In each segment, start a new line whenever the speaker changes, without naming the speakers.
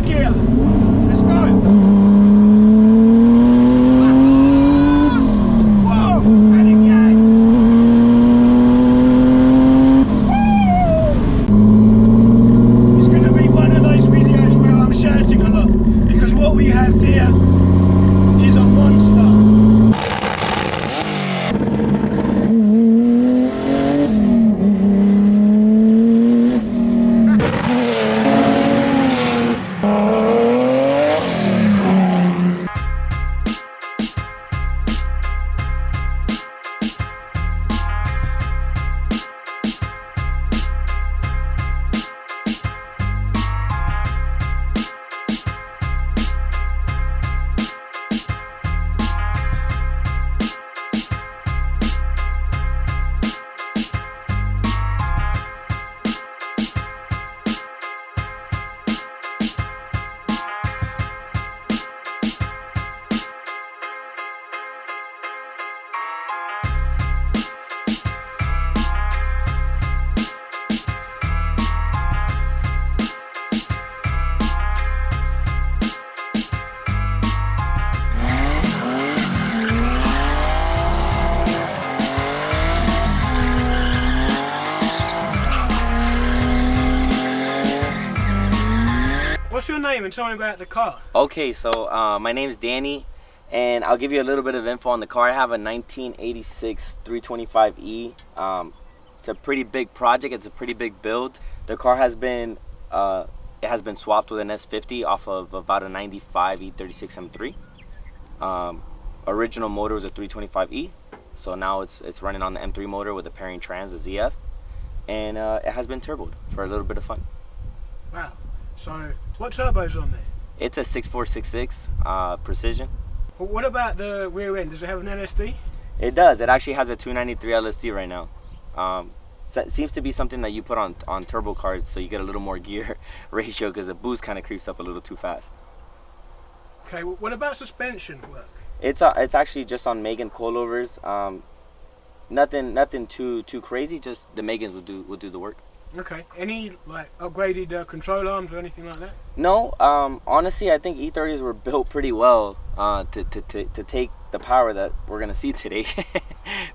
gear. Let's go. Whoa, and again. Woo! It's going to be one of those videos where I'm shouting a lot, because what we have here is a monster. What's your name and tell me about the car?
Okay, so my name is Danny, and I'll give you a little bit of info on the car. I have a 1986 325E. It's a pretty big project. It's a pretty big build. The car has been swapped with an S50 off of about a 95 E36 M3. Original motor was a 325E, so now it's running on the M3 motor with a pairing trans, the ZF, and it has been turboed for a little bit of fun.
Wow. So, what turbo's on there?
It's a 6466 Precision.
Well, what about the rear end? Does it have an LSD?
It does. It actually has a 293 LSD right now. So it seems to be something that you put on turbo cars so you get a little more gear ratio, because the boost kind of creeps up a little too fast.
Okay, well, what about suspension work?
It's actually just on Meghan coilovers. Nothing too crazy. Just the Meghans will do the work.
Okay. Any like upgraded control arms or anything like that?
No. Honestly, I think E30s were built pretty well to take the power that we're gonna see today.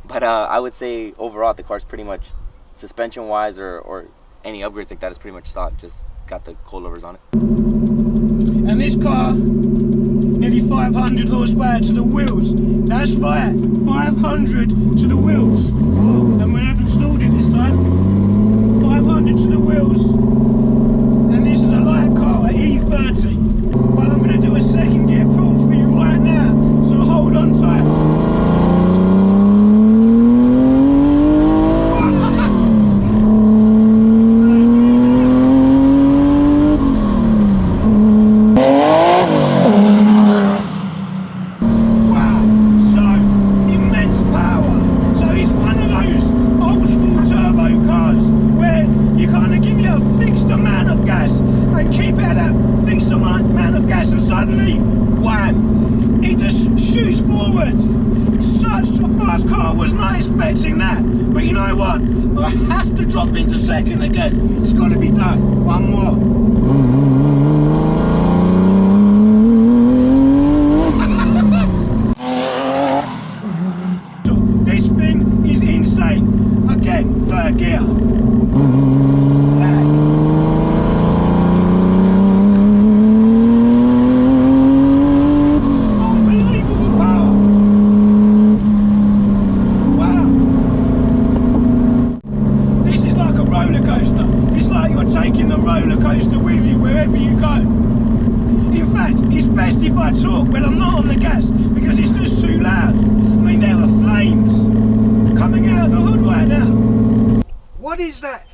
But I would say overall the car's pretty much, suspension wise or any upgrades like that, is pretty much stock. Just got the coilovers on it.
And this car, nearly 500 horsepower to the wheels. That's right, 500 to the wheels. Oh, and we haven't installed it this time. 500 to the wheels. And this is a light car, an E30. Well, I'm going to do a second gear pull for you right now, so hold on tight. Suddenly, wham! He just shoots forward. Such a fast car, was not expecting that. But you know what? I have to drop into second again. It's got to be done. One more. This thing is insane. Again, third gear. If I talk when I'm not on the gas, because it's just too loud. I mean, there are flames coming out of the hood right now. What is that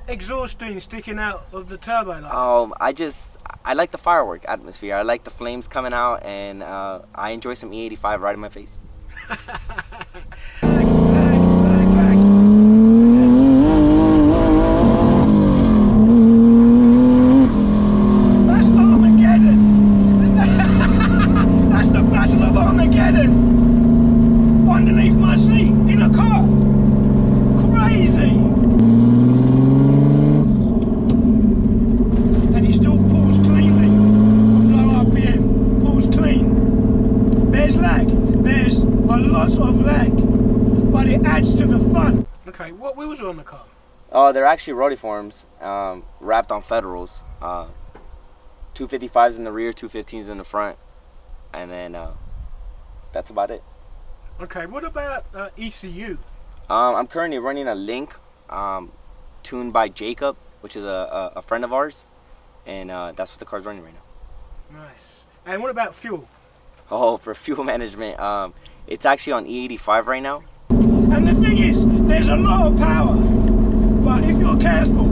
exhaust doing sticking out of the turbo light?
I like the firework atmosphere. I like the flames coming out, and I enjoy some E85 right in my face. Underneath my seat in a car. Crazy. And it still pulls cleanly.
Okay, what wheels are on the car?
Oh, they're actually rotiforms, wrapped on Federals. 255s in the rear, 215s in the front, and then that's about it.
Okay, what about ECU?
I'm currently running a Link, tuned by Jacob, which is a friend of ours, and that's what the car's running right now.
Nice. And what about fuel?
Oh, for fuel management, it's actually on E85 right now.
And the thing is, there's a lot of power, but if you're careful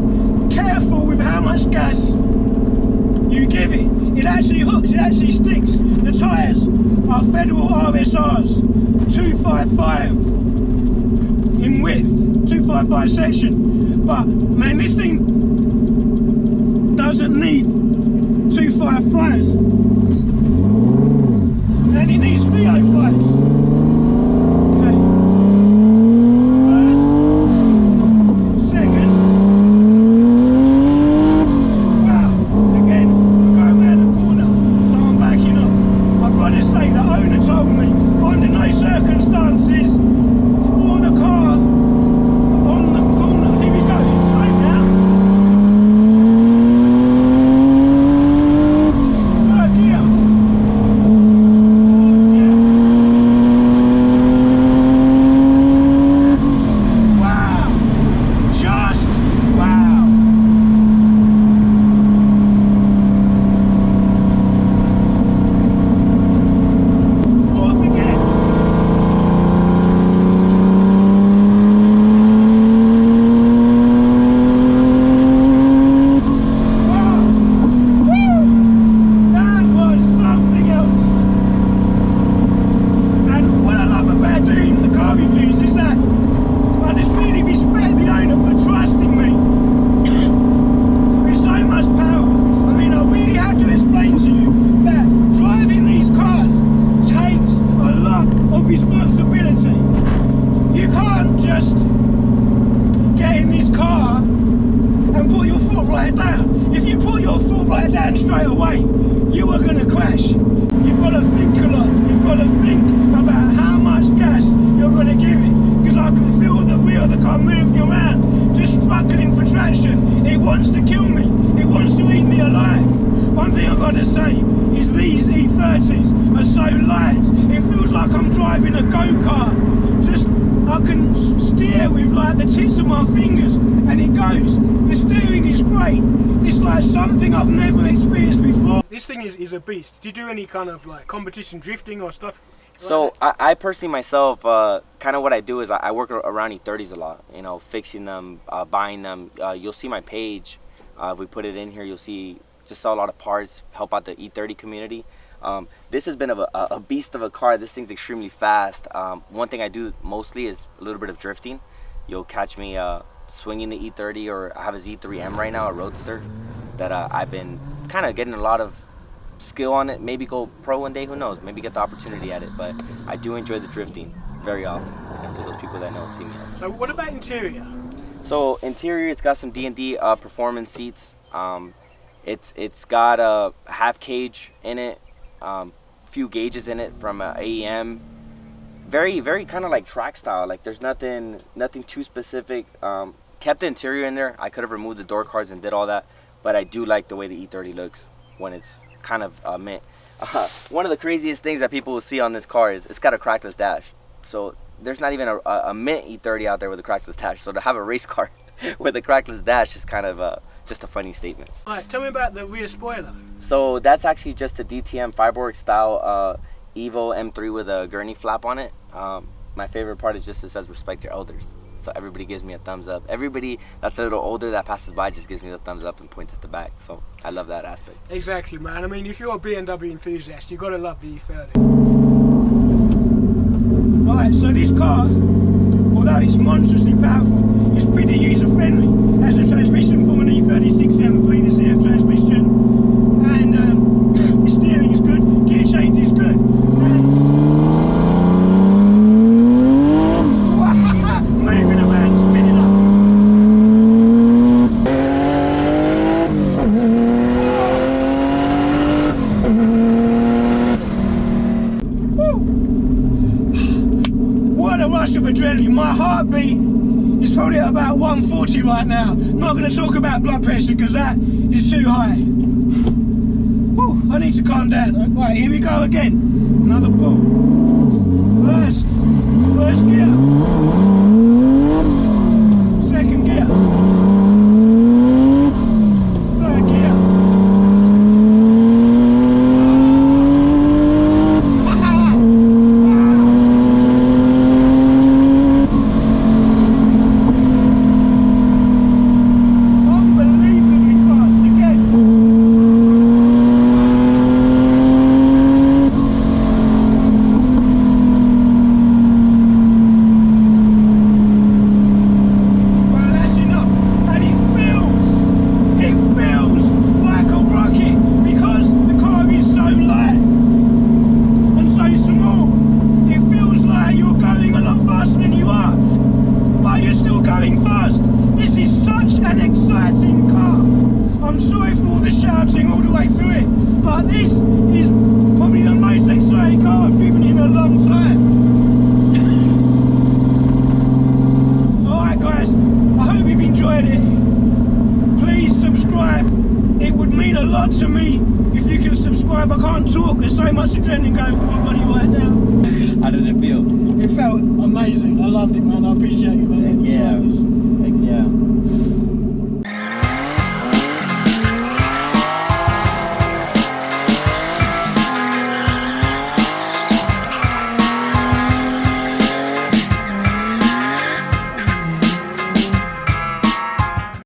with how much gas you give it, it actually hooks, it actually sticks. The tyres are Federal RSRs, 255 in width, 255 section, but man, this thing doesn't need 255s, and it needs 305s. Straight away, you are going to crash. You've got to think a lot. You've got to think about how much gas you're going to give it, because I can feel the wheel of the car moving around, just struggling for traction. It wants to kill me. It wants to eat me alive. One thing I've got to say is these E30s are so light. It feels like I'm driving a go-kart. Just I can steer with like the tips of my fingers, and it goes. The steering is great. It's like something I've never experienced before. This thing is a beast. Do you do any kind of like competition drifting or stuff?
So I personally myself, kind of what I do is I work around E30s a lot. You know, fixing them, buying them. You'll see my page. If we put it in here, you'll see just sell a lot of parts, help out the E30 community. This has been a beast of a car. This thing's extremely fast. One thing I do mostly is a little bit of drifting. You'll catch me swinging the E30, or I have a Z3 M right now, a roadster, that I've been kind of getting a lot of skill on it. Maybe go pro one day, who knows? Maybe get the opportunity at it. But I do enjoy the drifting very often. And for those people that know, see me.
So what about interior?
So interior, it's got some D&D performance seats. It's got a half cage in it, few gauges in it from AEM. Very kind of like track style. Like there's nothing too specific. Kept the interior in there. I could have removed the door cards and did all that, but I do like the way the E30 looks when it's kind of mint. One of the craziest things that people will see on this car is it's got a crackless dash. So there's not even a mint E30 out there with a crackless dash. So to have a race car with a crackless dash is kind of just a funny statement.
All right, tell me about the rear spoiler.
So that's actually just a DTM Fiberworks style Evo M3 with a gurney flap on it. My favorite part is just it says respect your elders. So everybody gives me a thumbs up. Everybody that's a little older that passes by just gives me the thumbs up and points at the back. So I love that aspect.
Exactly, man. I mean, if you're a BMW enthusiast, you've got to love the E30. Alright, so this car, although it's monstrously powerful, it's pretty user-friendly. It has a transmission from an E36 M3, the CF transmission, and the steering is good, gear change is good, and moving around, spinning up. What a rush of adrenaline. My heartbeat is It's probably at about 140 right now. Not going to talk about blood pressure because that is too high. Whew, I need to calm down. Right, here we go again. Another pull. First gear. Second gear. Third gear. To me, if you can subscribe. I can't talk, there's so much adrenaline going through my body right now.
How did it feel?
It felt amazing. I loved it, man. I appreciate you, man.
Yeah.